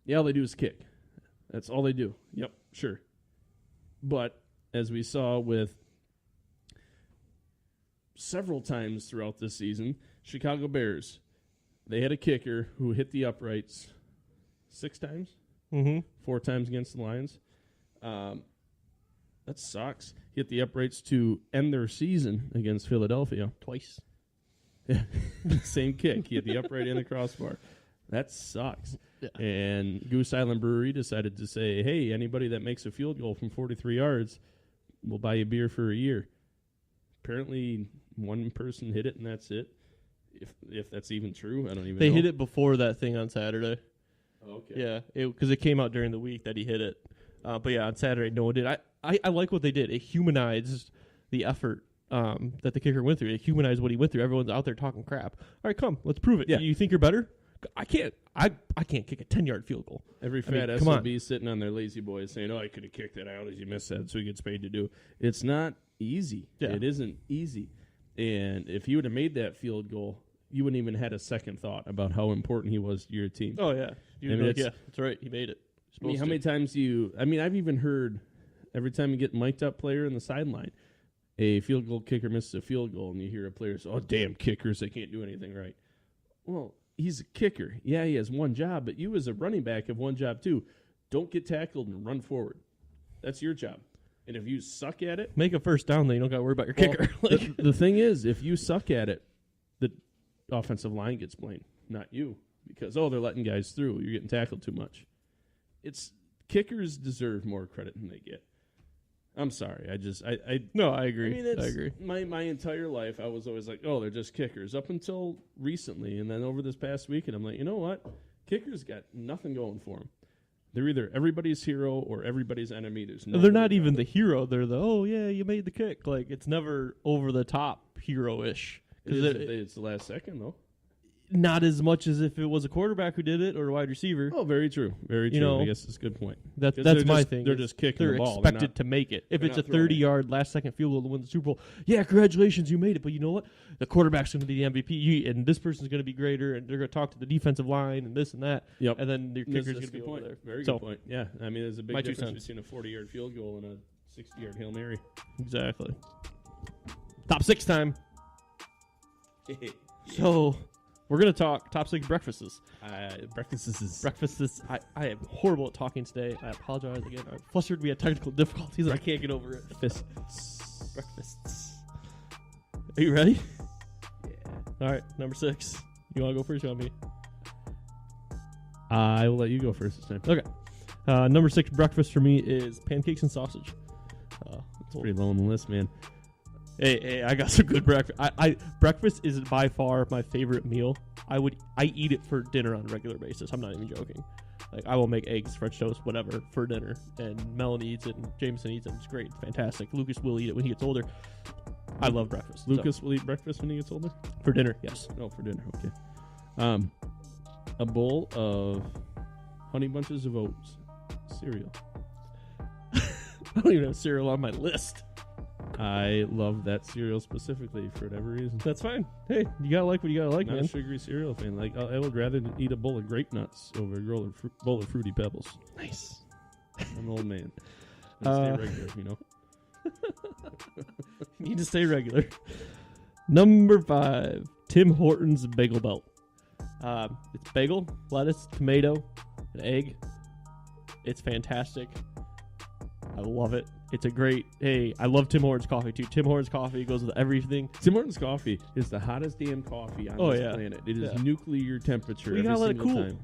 Yeah, all they do is kick. That's all they do. Yep, sure. But as we saw with several times throughout this season, Chicago Bears, they had a kicker who hit the uprights 6 times, 4 times against the Lions. That sucks. He hit the uprights to end their season against Philadelphia. Twice. Same kick. He hit the upright and the crossbar. That sucks. Yeah. And Goose Island Brewery decided to say, hey, anybody that makes a field goal from 43 yards, we'll buy you beer for a year. Apparently, one person hit it, and that's it. If that's even true, I don't even know. They hit it before that thing on Saturday. Okay. Yeah, because it came out during the week that he hit it. But yeah, on Saturday, no one did. I like what they did. It humanized the effort that the kicker went through. It humanized what he went through. Everyone's out there talking crap. All right, come, let's prove it. Yeah. You think you're better? I can't. I can't kick a 10-yard field goal. Every fat SOB sitting on their lazy boys saying, "Oh, I could have kicked that out as you missed that," so he gets paid to do. It's not easy. Yeah. It isn't easy. And if you would have made that field goal, you wouldn't even had a second thought about how important he was to your team. Oh yeah, yeah, that's right. He made it. How many times I've even heard every time you get mic'd up player in the sideline, a field goal kicker misses a field goal, and you hear a player say, "Oh, damn kickers, they can't do anything right." Well, he's a kicker. Yeah, he has one job, but you as a running back have one job too. Don't get tackled and run forward. That's your job. And if you suck at it, make a first down, then you don't got to worry about your kicker. The thing is, if you suck at it, the offensive line gets blamed, not you, because they're letting guys through. You're getting tackled too much. Kickers deserve more credit than they get. I'm sorry. No, I agree. I agree. My entire life, I was always like, oh, they're just kickers, up until recently. And then over this past weekend, I'm like, you know what? Kickers got nothing going for them. They're either everybody's hero or everybody's enemy. They're not even the hero. They're the, oh, yeah, you made the kick. Like, it's never over the top hero-ish. It's the last second, though. Not as much as if it was a quarterback who did it or a wide receiver. Oh, very true. Very true. know, I guess that's a good point. That's my thing. They're just kicking They're the ball. expected to make it. If it's a 30-yard last-second field goal to win the Super Bowl, yeah, congratulations, you made it. But you know what? The quarterback's going to be the MVP, and this person's going to be greater, and they're going to talk to the defensive line and this and that. Yep. And then your kicker's going to be over there. Very good point. Yeah. I mean, there's a big difference between a 40-yard field goal and a 60-yard Hail Mary. Exactly. Top 6 time. So... we're going to talk top 6 breakfasts. Breakfasts. I am horrible at talking today. I apologize again. I'm flustered. We had technical difficulties. I can't get over it. Breakfasts. Are you ready? Yeah. All right, number 6. You want to go first? You want me? I will let you go first this time. Okay. Number 6 breakfast for me is pancakes and sausage. It's pretty low on the list, man. Hey, I got some good breakfast. Breakfast is by far my favorite meal. I eat it for dinner on a regular basis. I'm not even joking. Like, I will make eggs, French toast, whatever, for dinner. And Melanie eats it, and Jameson eats it. It's great. It's fantastic. Lucas will eat it when he gets older. I love breakfast. Lucas will eat breakfast when he gets older? For dinner, yes. Oh, for dinner. Okay. A bowl of Honey Bunches of Oats cereal. I don't even have cereal on my list. I love that cereal specifically for whatever reason. That's fine. Hey, you gotta like what you gotta like, Not man. a sugary cereal fan. Like, I would rather eat a bowl of grape nuts over a bowl of Fruity Pebbles. Nice. I'm an old man. Stay regular, you know. You need to stay regular. Number 5, Tim Hortons Bagel Belt. It's bagel, lettuce, tomato, an egg. It's fantastic. I love it. It's a great, hey, I love Tim Hortons coffee too. Tim Hortons coffee goes with everything. Tim Hortons coffee is the hottest damn coffee on this planet. It is nuclear temperature every single time.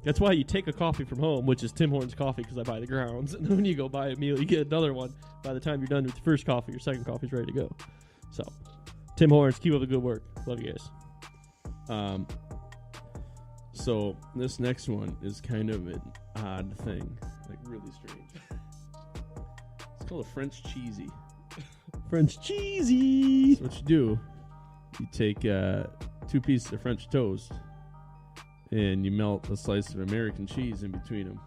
That's why you take a coffee from home, which is Tim Hortons coffee, because I buy the grounds. And then when you go buy a meal, you get another one. By the time you're done with your first coffee, your second coffee is ready to go. So, Tim Hortons, keep up the good work. Love you guys. So this next one is kind of an odd thing, like really strange. It's called a French cheesy. French cheesy. So what you do, you take 2 pieces of French toast and you melt a slice of American cheese in between them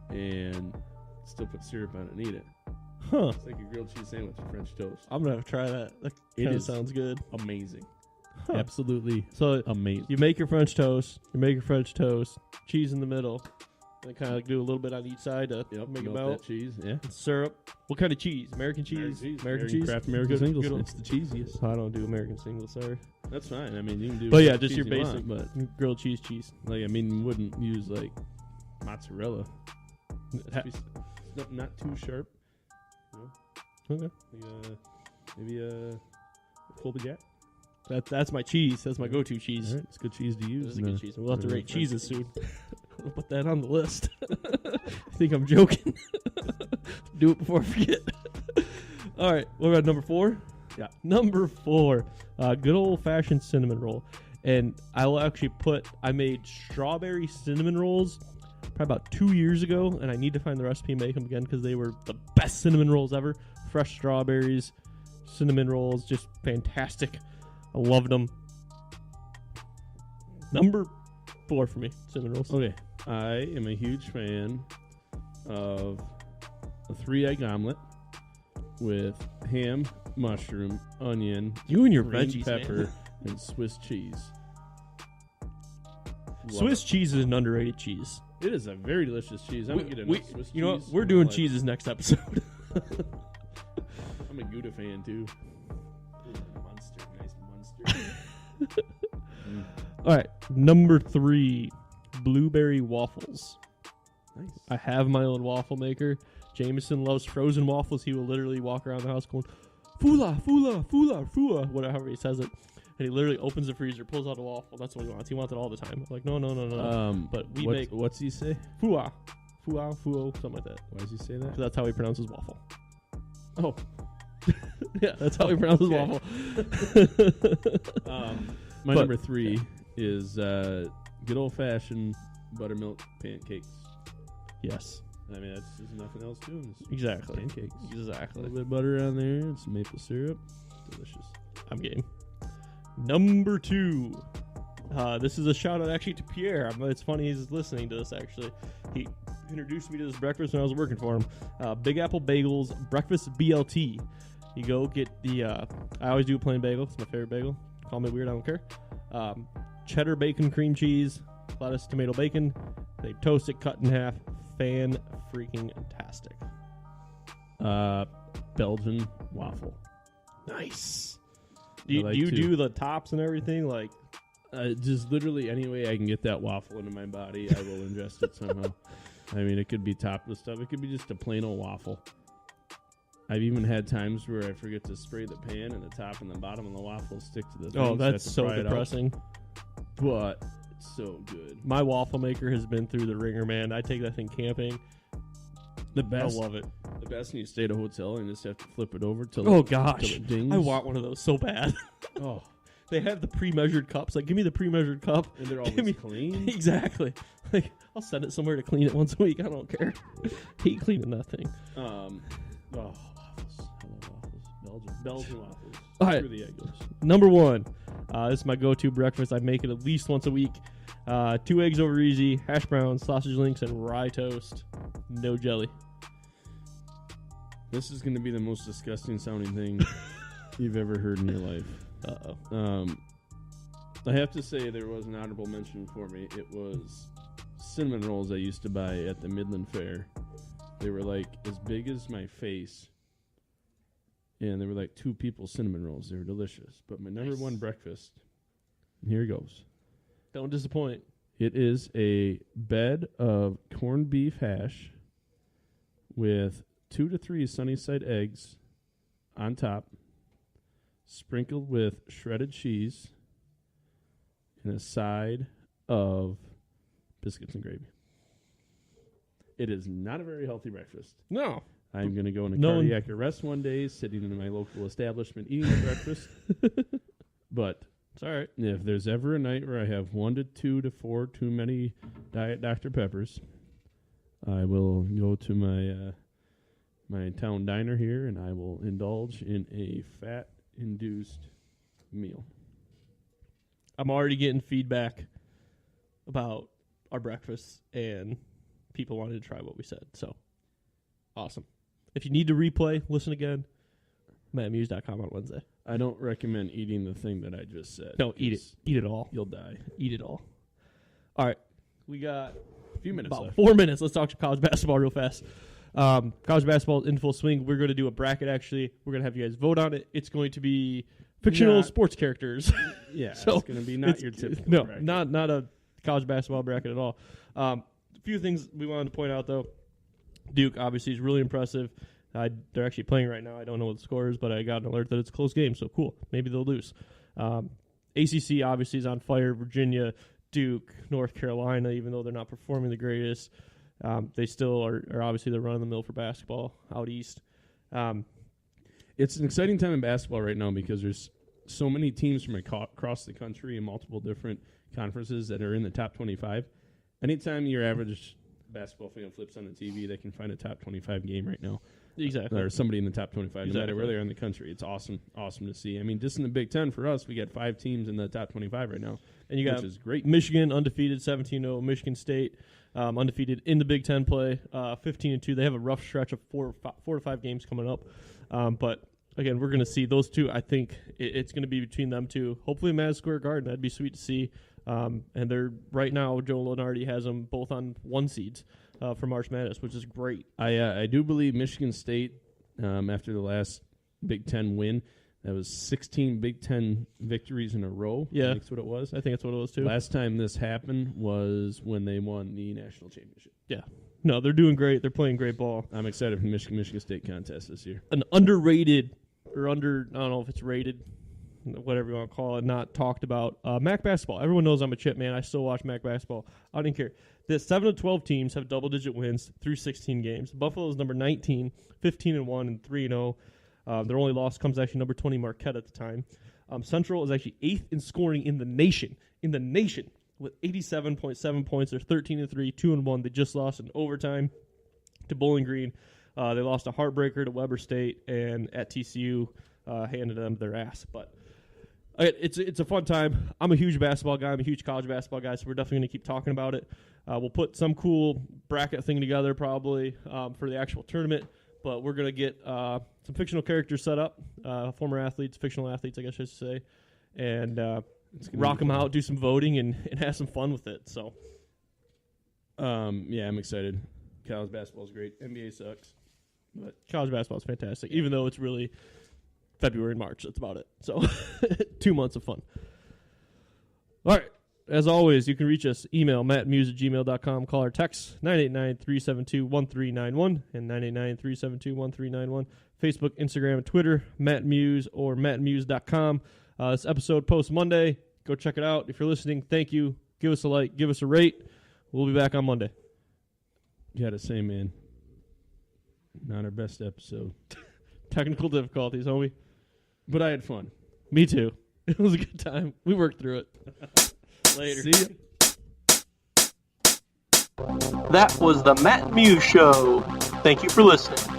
and still put syrup on it and eat it. Huh. It's like a grilled cheese sandwich with French toast. I'm going to try that. That kind of sounds good. Amazing. Huh. Absolutely amazing. You make your French toast, cheese in the middle, and kind of like do a little bit on each side to make it melt. That cheese, yeah. And syrup. What kind of cheese? American cheese? American cheese? Kraft American singles. It's the cheesiest. I don't do American singles, sorry. That's fine. I mean, you can do. But yeah, just your basic, but grilled cheese. Like, I mean, you wouldn't use like mozzarella. Not too sharp. You know? Okay. Maybe a Colby-Jack. That's my cheese. That's my go-to cheese. All right, it's good cheese to use. It's a good cheese. We'll have to rate cheeses soon. We'll put that on the list. I think I'm joking. Do it before I forget. All right, what about number 4? Yeah. Number 4, good old-fashioned cinnamon roll. And I'll actually I made strawberry cinnamon rolls probably about 2 years ago, and I need to find the recipe and make them again because they were the best cinnamon rolls ever. Fresh strawberries, cinnamon rolls, just fantastic. I loved them. Number 4 for me, cinnamon rolls. Okay, I am a huge fan of a 3-egg omelet with ham, mushroom, onion, you and your green veggies, pepper, man. and Swiss cheese. Swiss cheese is an underrated cheese. It is a very delicious cheese. I don't get enough Swiss cheese. You know what? We're doing cheeses next episode. I'm a Gouda fan too. Munster, nice Munster. All right, number 3, blueberry waffles. Nice. I have my own waffle maker. Jameson loves frozen waffles. He will literally walk around the house going, "Fula, fula, fula, fula," whatever he says it. And he literally opens the freezer, pulls out a waffle. That's what he wants. He wants it all the time. I'm like, no. But what's he say? Fua, fua, fuo, something like that. Why does he say that? Because that's how he pronounces waffle. Oh. Yeah, that's how he pronounces waffle. Number 3 is good old-fashioned buttermilk pancakes. Yes. I mean, there's nothing else to it. It's Exactly. pancakes. A Exactly. little bit of butter on there and some maple syrup. Delicious. I'm game. Number 2. This is a shout out actually to Pierre. It's funny he's listening to this actually. He introduced me to this breakfast when I was working for him. Big Apple Bagels Breakfast BLT. You go get the, I always do a plain bagel. It's my favorite bagel. Call me weird, I don't care. Cheddar bacon, cream cheese, lettuce, tomato, bacon. They toast it, cut in half. Fan-freaking-tastic. Belgian waffle. Nice. Do you, I like do, you to. do the tops and everything? Like, Just literally any way I can get that waffle into my body, I will ingest it somehow. I mean, it could be topped with stuff. It could be just a plain old waffle. I've even had times where I forget to spray the pan, and the top and the bottom of the waffle stick to the thing. oh, I have that's to so fry it out. depressing. But it's so good. My waffle maker has been through the ringer, man. I take that thing camping. The best. I love it. The best when you stay at a hotel and just have to flip it over till Oh, it, gosh. till it dings. I want one of those so bad. Oh, They have the pre-measured cups. Like, give me the pre-measured cup. and they're Give always me- clean. Exactly. Like, I'll send it somewhere to clean it once a week. I don't care. Hate cleaning that thing. Waffles. I love waffles. Belgian waffles. All right. Through the egg yolks. Number 1. This is my go-to breakfast. I make it at least once a week. 2 eggs over easy, hash browns, sausage links, and rye toast. No jelly. This is going to be the most disgusting sounding thing you've ever heard in your life. Uh-oh. I have to say there was an honorable mention for me. It was cinnamon rolls I used to buy at the Midland Fair. They were like as big as my face, and they were like 2 people's cinnamon rolls. They were delicious. But my number Nice. one breakfast, here it goes. Don't disappoint. It is a bed of corned beef hash with 2 to 3 sunny side eggs on top, sprinkled with shredded cheese, and a side of biscuits and gravy. It is not a very healthy breakfast. No. I'm going to go into No one- cardiac arrest one day, sitting in my local establishment eating the breakfast. But It's all right. if there's ever a night where I have 1 to 2 to 4 too many Diet Dr. Peppers, I will go to my town diner here, and I will indulge in a fat-induced meal. I'm already getting feedback about our breakfast, and people wanted to try what we said. So, awesome. If you need to replay, listen again, mattmuse.com on Wednesday. I don't recommend eating the thing that I just said. No, eat it. 'cause Eat it all. You'll die. Eat it all. All right. We got A few minutes about left. 4 minutes. Let's talk college basketball real fast. College basketball is in full swing. We're going to do a bracket, actually. We're going to have you guys vote on it. It's going to be fictional Not- sports characters. Yeah, So, it's going to be not your typical No, bracket. not a college basketball bracket at all. A few things we wanted to point out, though. Duke, obviously, is really impressive. They're actually playing right now. I don't know what the score is, but I got an alert that it's a close game, so cool. Maybe they'll lose. ACC, obviously, is on fire. Virginia, Duke, North Carolina, even though they're not performing the greatest, they still are obviously the run of the mill for basketball out east. It's an exciting time in basketball right now because there's so many teams from across the country in multiple different conferences that are in the top 25. Anytime your average basketball fan flips on the TV, they can find a top 25 game right now. Exactly. Or somebody in the top 25, no matter Exactly. where they are in the country. It's awesome to see. I mean, just in the Big Ten for us, we got 5 teams in the top 25 right now, And you got which is great. Michigan undefeated 17-0. Michigan State undefeated in the Big Ten play 15-2. They have a rough stretch of 4 to 5 games coming up. But again, we're going to see those two. I think it's going to be between them two. Hopefully, Madison Square Garden. That'd be sweet to see. And they're right now. Joe Lunardi has them both on 1 seeds for March Madness, which is great. I do believe Michigan State, after the last Big Ten win, that was 16 Big Ten victories in a row. Yeah. I think that's what it was. I think that's what it was too. Last time this happened was when they won the national championship. Yeah. No, they're doing great. They're playing great ball. I'm excited for the Michigan State contest this year. An underrated or I don't know if it's rated, whatever you want to call it, not talked about. MAC basketball. Everyone knows I'm a chip man. I still watch MAC basketball. I didn't care. The 7 of 12 teams have double-digit wins through 16 games. Buffalo's number 19, 15-1, and 3-0. Their only loss comes actually number 20 Marquette at the time. Central is actually 8th in scoring in the nation. with 87.7 points. They're 13-3, 2-1. They just lost in overtime to Bowling Green. They lost a heartbreaker to Weber State, and at TCU handed them their ass. But it's a fun time. I'm a huge basketball guy. I'm a huge college basketball guy, so we're definitely going to keep talking about it. We'll put some cool bracket thing together probably for the actual tournament, but we're going to get some fictional characters set up, former athletes, fictional athletes, I guess I should say, and rock them out, do some voting, and have some fun with it. So, yeah, I'm excited. College basketball is great. NBA sucks. But college basketball is fantastic, even though it's really February and March. That's about it. So 2 months of fun. All right. As always, you can reach us. Email mattmuse@gmail.com. Call or text 989-372-1391 and 989-372-1391. Facebook, Instagram, and Twitter, Matt Muse or mattmuse.com. This episode posts Monday. Go check it out. If you're listening, thank you. Give us a like. Give us a rate. We'll be back on Monday. You gotta say, man, not our best episode. Technical difficulties, homie. But I had fun. Me too. It was a good time. We worked through it. Later. See ya. That was the Matt Muse Show. Thank you for listening.